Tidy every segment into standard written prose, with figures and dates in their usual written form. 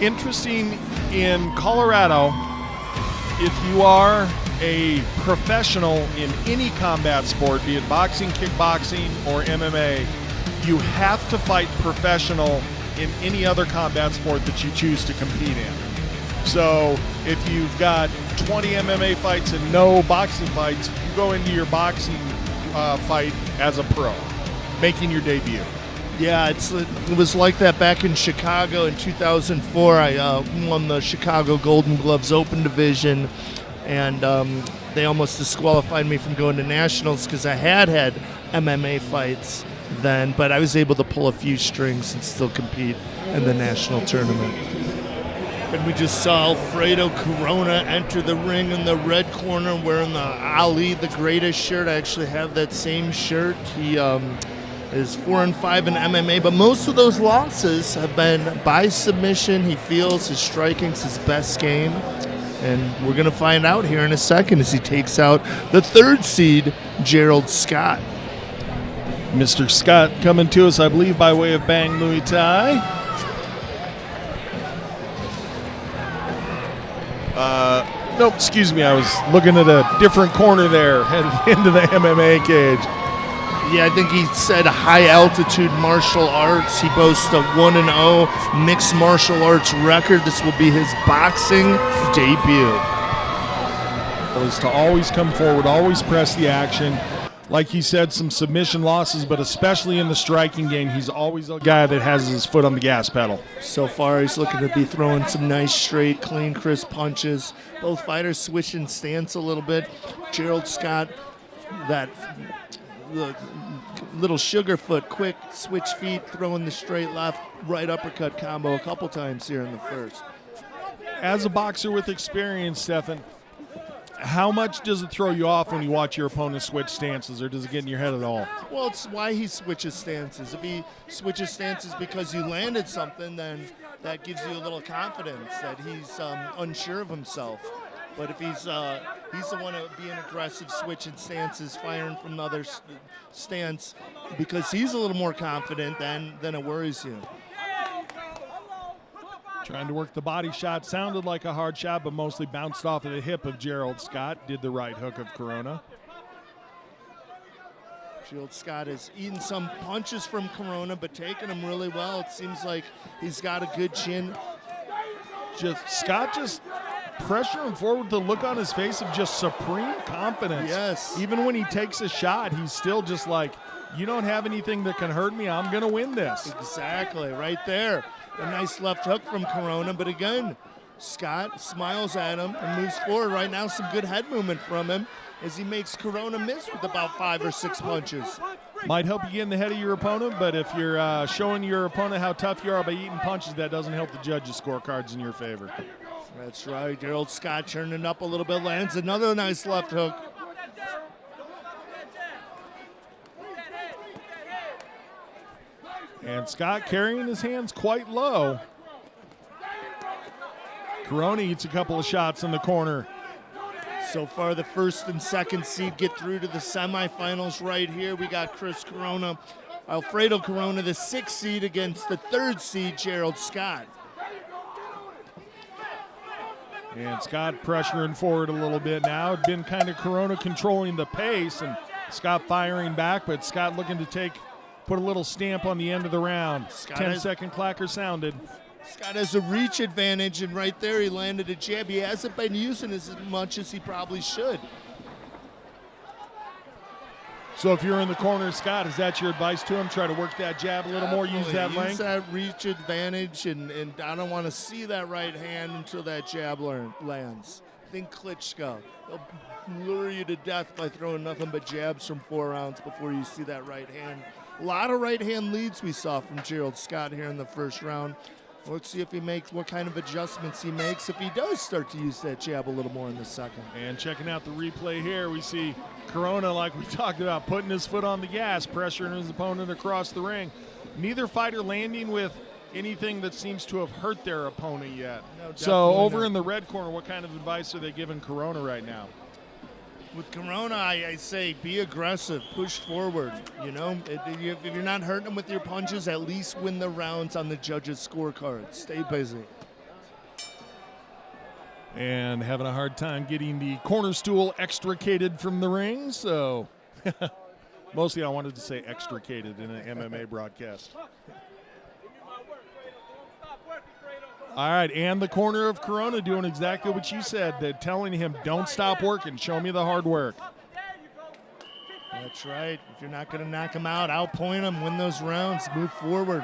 Interesting in Colorado, if you are a professional in any combat sport, be it boxing, kickboxing, or MMA, you have to fight professional in any other combat sport that you choose to compete in. So if you've got 20 MMA fights and no boxing fights, you go into your boxing fight as a pro, making your debut. Yeah, it was like that back in Chicago in 2004. I won the Chicago Golden Gloves Open Division, and they almost disqualified me from going to nationals because I had MMA fights then, but I was able to pull a few strings and still compete in the national tournament. And we just saw Alfredo Corona enter the ring in the red corner wearing the Ali the Greatest shirt. I actually have that same shirt. He is 4-5 in MMA, but most of those losses have been by submission. He feels his striking's his best game, and we're going to find out here in a second as he takes out the third seed, Gerald Scott. Mr. Scott coming to us, I believe, by way of Bang Muay Thai. Nope, excuse me, I was looking at a different corner there, headed into the MMA cage. Yeah, I think he said high-altitude martial arts. He boasts a 1-0 mixed martial arts record. This will be his boxing debut. Is to always come forward, always press the action. Like he said, some submission losses, but especially in the striking game, he's always a guy that has his foot on the gas pedal. So far, he's looking to be throwing some nice, straight, clean, crisp punches. Both fighters switching stance a little bit. Gerald Scott, that little sugar foot, quick switch feet, throwing the straight left, right uppercut combo a couple times here in the first. As a boxer with experience, Stefan, how much does it throw you off when you watch your opponent switch stances, or does it get in your head at all? Well, it's why he switches stances. If he switches stances because you landed something, then that gives you a little confidence that he's unsure of himself. But if he's the one to be an aggressive, switching stances, firing from the other stance, because he's a little more confident, then it worries you. Trying to work the body shot. Sounded like a hard shot, but mostly bounced off of the hip of Gerald Scott. Did the right hook of Corona. Gerald Scott has eaten some punches from Corona, but taking them really well. It seems like he's got a good chin. Scott just pressuring forward with the look on his face of just supreme confidence. Yes. Even when he takes a shot, he's still just like, you don't have anything that can hurt me. I'm going to win this. Exactly, right there. A nice left hook from Corona, but again, Scott smiles at him and moves forward. Right now, some good head movement from him as he makes Corona miss with about 5 or 6 punches. Might help you get in the head of your opponent, but if you're showing your opponent how tough you are by eating punches, that doesn't help the judges' scorecards in your favor. That's right. Gerald Scott turning up a little bit, lands another nice left hook. And Scott carrying his hands quite low. Corona eats a couple of shots in the corner. So far, the first and second seed get through to the semifinals right here. We got Chris Corona, Alfredo Corona, the 6th seed against the 3rd seed, Gerald Scott. And Scott pressuring forward a little bit now. It's been kind of Corona controlling the pace, and Scott firing back, but Scott looking to put a little stamp on the end of the round. 10-second clacker sounded. Scott has a reach advantage, and right there he landed a jab. He hasn't been using as much as he probably should. So if you're in the corner, Scott, is that your advice to him? Try to work that jab a little more, use that length? Use that reach advantage, and I don't want to see that right hand until that jab lands. Think Klitschko. He'll lure you to death by throwing nothing but jabs from 4 rounds before you see that right hand. A lot of right hand leads we saw from Gerald Scott here in the first round. Let's see if he makes, what kind of adjustments he makes if he does start to use that jab a little more in the second. And checking out the replay here, we see Corona, like we talked about, putting his foot on the gas, pressuring his opponent across the ring. Neither fighter landing with anything that seems to have hurt their opponent yet. No, so over not. in the red corner, what kind of advice are they giving Corona right now? With Corona, I say be aggressive, push forward. You know, if you're not hurting them with your punches, at least win the rounds on the judges' scorecard. Stay busy. And having a hard time getting the corner stool extricated from the ring, so mostly I wanted to say extricated in an MMA broadcast. All right, and the corner of Corona doing exactly what you said. They're telling him, don't stop working. Show me the hard work. That's right. If you're not going to knock him out, outpoint him, win those rounds, move forward.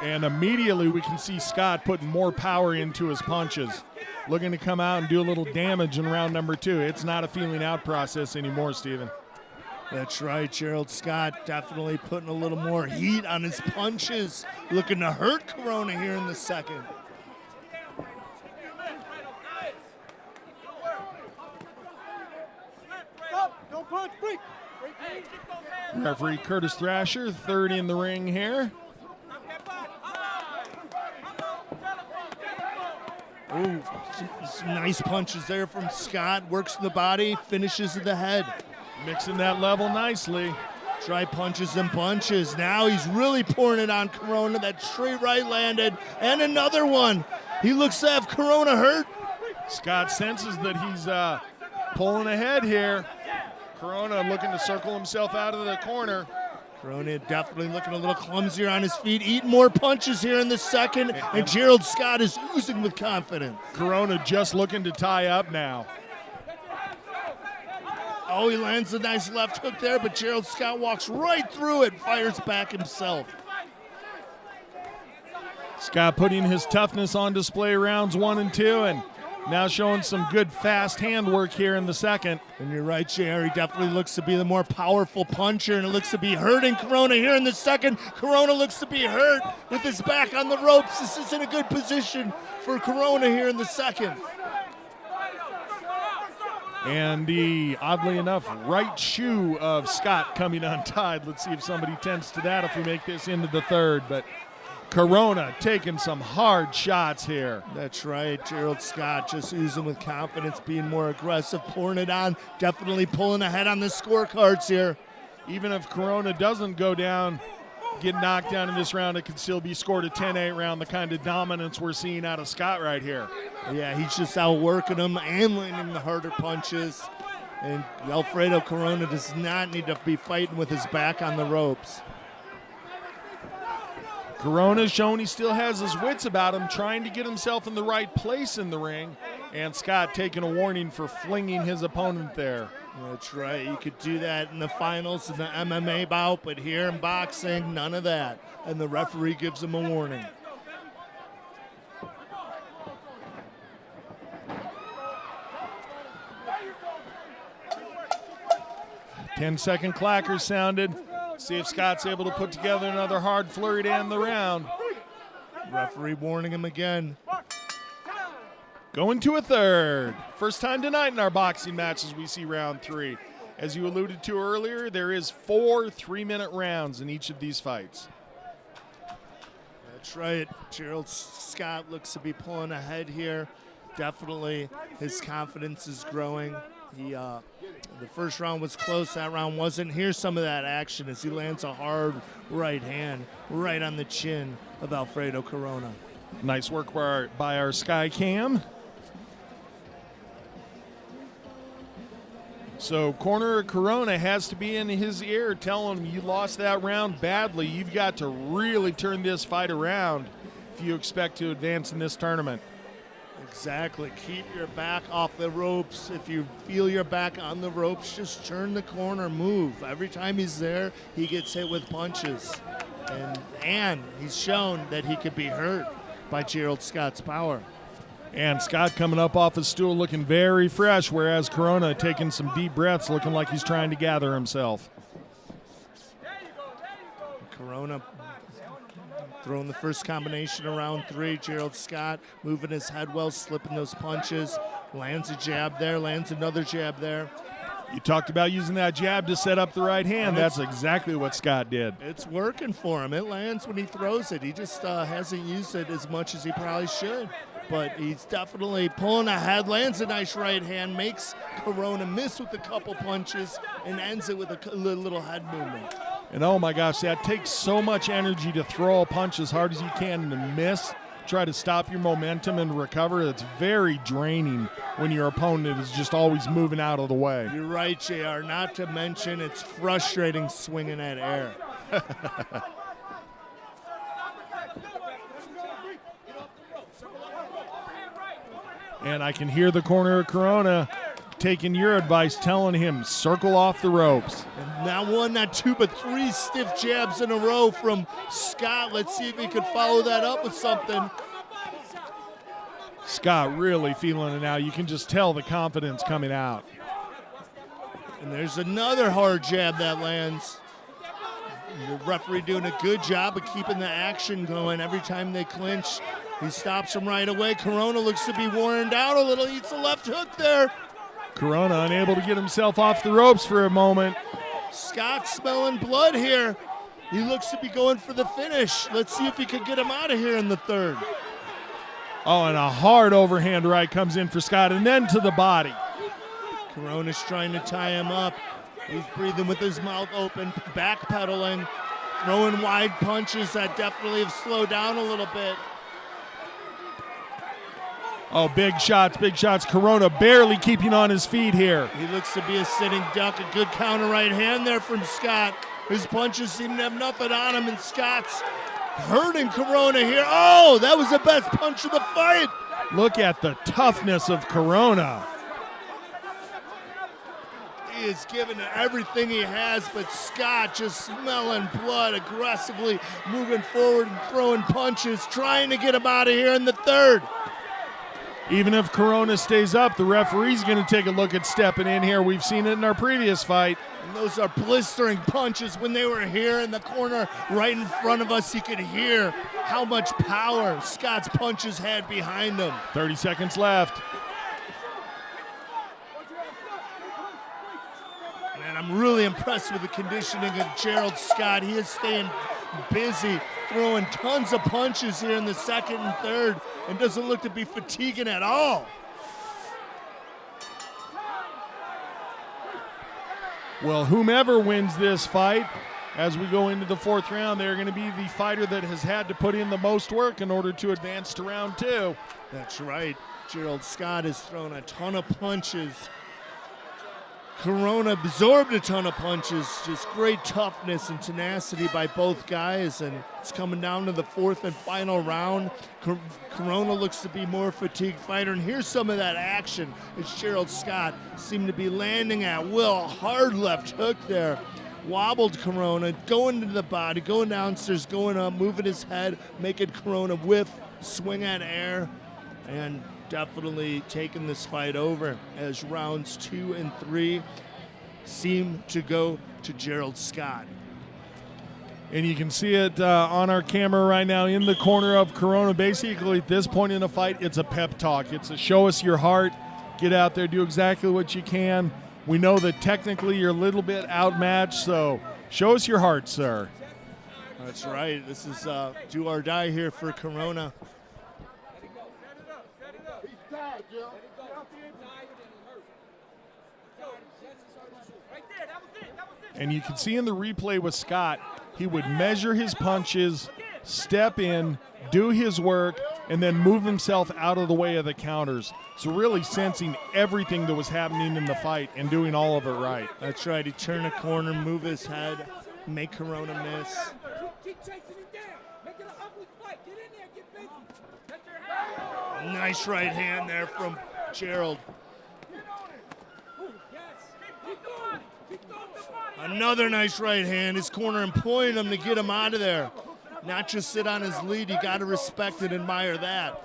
And immediately we can see Scott putting more power into his punches, looking to come out and do a little damage in round number 2. It's not a feeling out process anymore, Steven. That's right. Gerald Scott definitely putting a little more heat on his punches, looking to hurt Corona here in the second. Referee Curtis Thrasher, third in the ring here. Ooh, some nice punches there from Scott. Works in the body, finishes in the head. Mixing that level nicely. Try punches and bunches. Now he's really pouring it on Corona. That straight right landed, and another one. He looks to have Corona hurt. Scott senses that he's pulling ahead here. Corona looking to circle himself out of the corner. Corona definitely looking a little clumsier on his feet, eating more punches here in the second, and Gerald Scott is oozing with confidence. Corona just looking to tie up now. Oh, he lands a nice left hook there, but Gerald Scott walks right through it, fires back himself. Scott putting his toughness on display rounds 1 and 2, and now showing some good fast handwork here in the second. And you're right, JR. He definitely looks to be the more powerful puncher, and it looks to be hurting Corona here in the second. Corona looks to be hurt with his back on the ropes. This isn't a good position for Corona here in the second. And the, oddly enough, right shoe of Scott coming untied. Let's see if somebody tends to that if we make this into the third. But Corona taking some hard shots here. That's right. Gerald Scott just oozing with confidence, being more aggressive, pouring it on, definitely pulling ahead on the scorecards here. Even if Corona doesn't go down, get knocked down in this round, it could still be scored a 10-8 round, the kind of dominance we're seeing out of Scott right here. Yeah, he's just outworking him and landing the harder punches. And Alfredo Corona does not need to be fighting with his back on the ropes. Corona showing he still has his wits about him, trying to get himself in the right place in the ring. And Scott taking a warning for flinging his opponent there. That's right. You could do that in the finals in the MMA bout, but here in boxing, none of that. And the referee gives him a warning. Ten-second clacker sounded. See if Scott's able to put together another hard flurry to end the round. Referee warning him again. Going to a third. First time tonight in our boxing matches we see round 3. As you alluded to earlier, there is 4 3-minute rounds in each of these fights. That's right. Gerald Scott looks to be pulling ahead here. Definitely his confidence is growing. The first round was close. That round wasn't. Here's some of that action as he lands a hard right hand right on the chin of Alfredo Corona. Nice work by our Sky Cam. So corner Corona has to be in his ear telling him you lost that round badly. You've got to really turn this fight around if you expect to advance in this tournament. Exactly. Keep your back off the ropes. If you feel your back on the ropes, just turn the corner, move. Every time he's there, he gets hit with punches. And he's shown that he could be hurt by Gerald Scott's power. And Scott coming up off his stool looking very fresh, whereas Corona taking some deep breaths, looking like he's trying to gather himself. Corona throwing the first combination around 3. Gerald Scott moving his head well, slipping those punches. Lands a jab there, lands another jab there. You talked about using that jab to set up the right hand. That's exactly what Scott did. It's working for him. It lands when he throws it. He just hasn't used it as much as he probably should. But he's definitely pulling ahead, lands a nice right hand, makes Corona miss with a couple punches, and ends it with a little head movement. And oh my gosh, that takes so much energy to throw a punch as hard as you can and miss. Try to stop your momentum and recover. It's very draining when your opponent is just always moving out of the way. You're right, JR. Not to mention it's frustrating swinging at air. And I can hear the corner of Corona taking your advice, telling him, circle off the ropes. And not 1, not 2, but 3 stiff jabs in a row from Scott. Let's see if he can follow that up with something. Scott really feeling it now. You can just tell the confidence coming out. And there's another hard jab that lands. The referee doing a good job of keeping the action going every time they clinch. He stops him right away. Corona looks to be worn down a little. Eats a left hook there. Corona unable to get himself off the ropes for a moment. Scott smelling blood here. He looks to be going for the finish. Let's see if he can get him out of here in the third. Oh, and a hard overhand right comes in for Scott, and then to the body. Corona's trying to tie him up. He's breathing with his mouth open, backpedaling, throwing wide punches that definitely have slowed down a little bit. Oh, big shots, big shots. Corona barely keeping on his feet here. He looks to be a sitting duck. A good counter right hand there from Scott. His punches seem to have nothing on him, and Scott's hurting Corona here. Oh, that was the best punch of the fight. Look at the toughness of Corona. He is giving it everything he has, but Scott just smelling blood, aggressively moving forward and throwing punches, trying to get him out of here in the third. Even if Corona stays up, the referee's going to take a look at stepping in here. We've seen it in our previous fight. And those are blistering punches. When they were here in the corner right in front of us, you could hear how much power Scott's punches had behind them. 30 seconds left. Man, I'm really impressed with the conditioning of Gerald Scott. He is staying busy, throwing tons of punches here in the second and third, and doesn't look to be fatiguing at all. Well, whomever wins this fight, as we go into the fourth round, they're going to be the fighter that has had to put in the most work in order to advance to round 2. That's right. Gerald Scott has thrown a ton of punches. Corona absorbed a ton of punches. Just great toughness and tenacity by both guys, and it's coming down to the fourth and final round. Corona looks to be more fatigued fighter, and here's some of that action as Gerald Scott seemed to be landing at will. Hard left hook there. Wobbled Corona, going to the body, going downstairs, going up, moving his head, making Corona whiff, swing at air, and definitely taking this fight over as rounds 2 and 3 seem to go to Gerald Scott. And you can see it on our camera right now in the corner of Corona. Basically, at this point in the fight, it's a pep talk. It's a show us your heart. Get out there, do exactly what you can. We know that technically you're a little bit outmatched, so show us your heart, sir. That's right. This is do or die here for Corona. And you can see in the replay with Scott, he would measure his punches, step in, do his work, and then move himself out of the way of the counters. So really sensing everything that was happening in the fight and doing all of it right. That's right. He turned a corner, move his head, make Corona miss. Keep chasing him down. Make it an ugly fight. Get in there, get busy. Nice right hand there from Gerald. Another nice right hand. His corner employing him to get him out of there. Not just sit on his lead. You got to respect and admire that.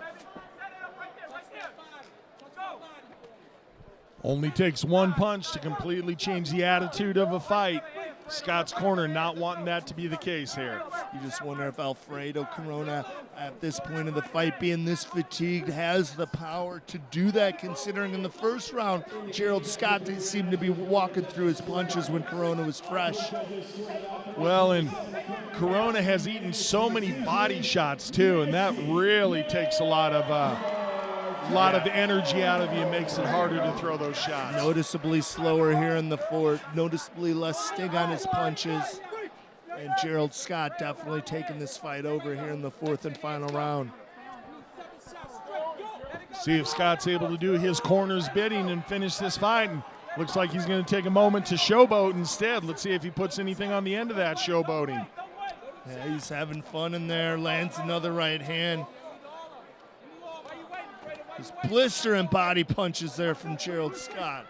Only takes one punch to completely change the attitude of a fight. Scott's corner not wanting that to be the case here. You just wonder if Alfredo Corona, at this point of the fight, being this fatigued, has the power to do that, considering in the first round, Gerald Scott seemed to be walking through his punches when Corona was fresh. Well, and Corona has eaten so many body shots, too, and that really takes a lot of energy out of you and makes it harder to throw those shots. Noticeably slower here in the fourth, noticeably less sting on his punches. And Gerald Scott definitely taking this fight over here in the fourth and final round. See if Scott's able to do his corner's bidding and finish this fight. And looks like he's going to take a moment to showboat instead. Let's see if he puts anything on the end of that showboating. Yeah, he's having fun in there, lands another right hand. There's blistering body punches there from Gerald Scott.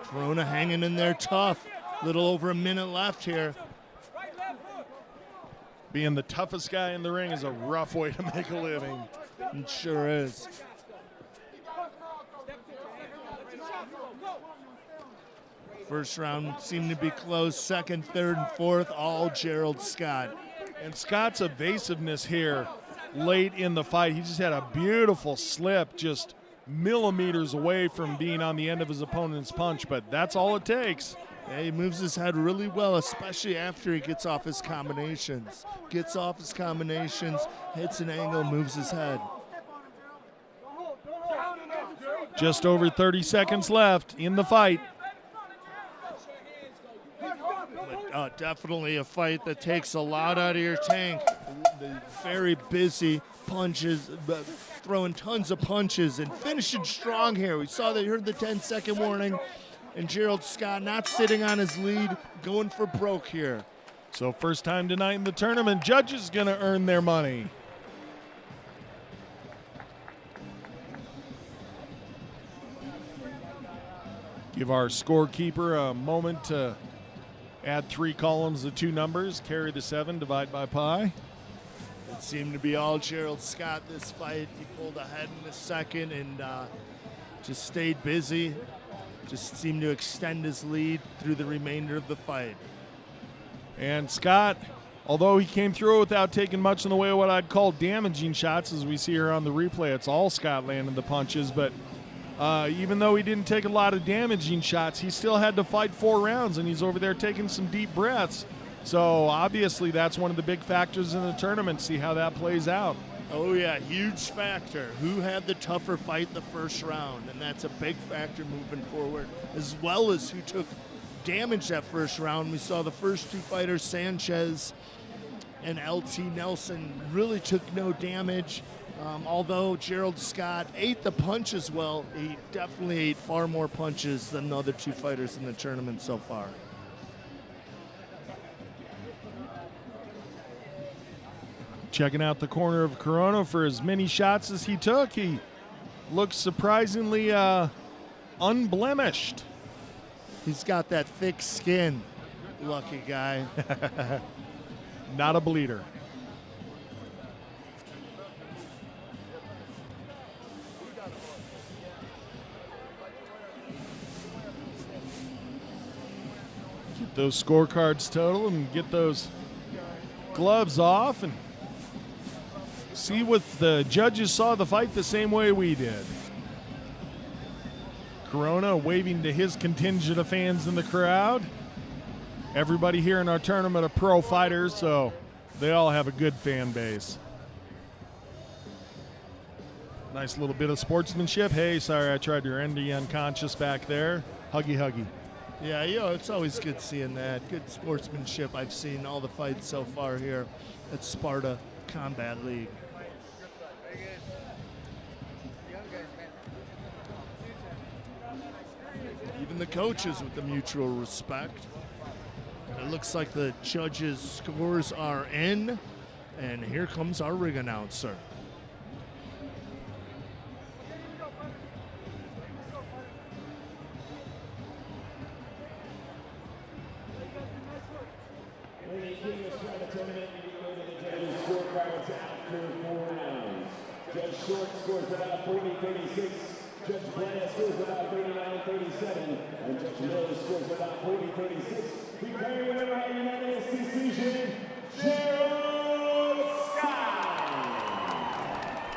Corona hanging in there tough. Little over a minute left here. Being the toughest guy in the ring is a rough way to make a living. It sure is. First round seemed to be close. Second, third, and fourth, all Gerald Scott. And Scott's evasiveness here late in the fight, he just had a beautiful slip just millimeters away from being on the end of his opponent's punch, but that's all it takes. Yeah, he moves his head really well, especially after he gets off his combinations. Hits an angle, moves his head. Just over 30 seconds left in the fight. But, definitely a fight that takes a lot out of your tank. Very busy punches, throwing tons of punches and finishing strong here. We saw that, heard the 10-second warning, and Gerald Scott not sitting on his lead, going for broke here. So first time tonight in the tournament, judges going to earn their money. Give our scorekeeper a moment to add 3 columns to 2 numbers, carry the 7, divide by pi. It seemed to be all Gerald Scott this fight. He pulled ahead in the second and just stayed busy. Just seemed to extend his lead through the remainder of the fight. And Scott, although he came through without taking much in the way of what I'd call damaging shots, as we see here on the replay, it's all Scott landing the punches, but even though he didn't take a lot of damaging shots, he still had to fight 4 rounds, and he's over there taking some deep breaths. So obviously that's one of the big factors in the tournament. See how that plays out. Oh yeah, huge factor. Who had the tougher fight the first round? And that's a big factor moving forward, as well as who took damage that first round. We saw the first 2 fighters, Sanchez and LT Nelson, really took no damage. Although Gerald Scott ate the punches well, he definitely ate far more punches than the other 2 fighters in the tournament so far. Checking out the corner of Corona for as many shots as he took. He looks surprisingly unblemished. He's got that thick skin. Lucky guy. Not a bleeder. Get those scorecards total and get those gloves off and see if the judges saw the fight the same way we did. Corona waving to his contingent of fans in the crowd. Everybody here in our tournament are pro fighters, so they all have a good fan base. Nice little bit of sportsmanship. Hey, sorry I tried to render you unconscious back there. Huggy, huggy. Yeah, it's always good seeing that. Good sportsmanship. I've seen all the fights so far here at Sparta Combat League. Even the coaches with the mutual respect. It looks like the judges' scores are in, and here comes our ring announcer. Judge Short scores about 40-36. Judge Bland scores about 39-37. And Judge Miller scores about 40-36. Preparing the winner by unanimous decision, Gerald Scott.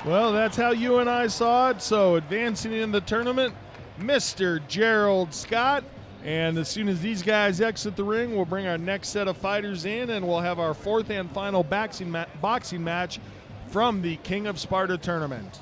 Well, that's how you and I saw it. So advancing in the tournament, Mr. Gerald Scott. And as soon as these guys exit the ring, we'll bring our next set of fighters in, and we'll have our fourth and final boxing match from the King of Sparta tournament.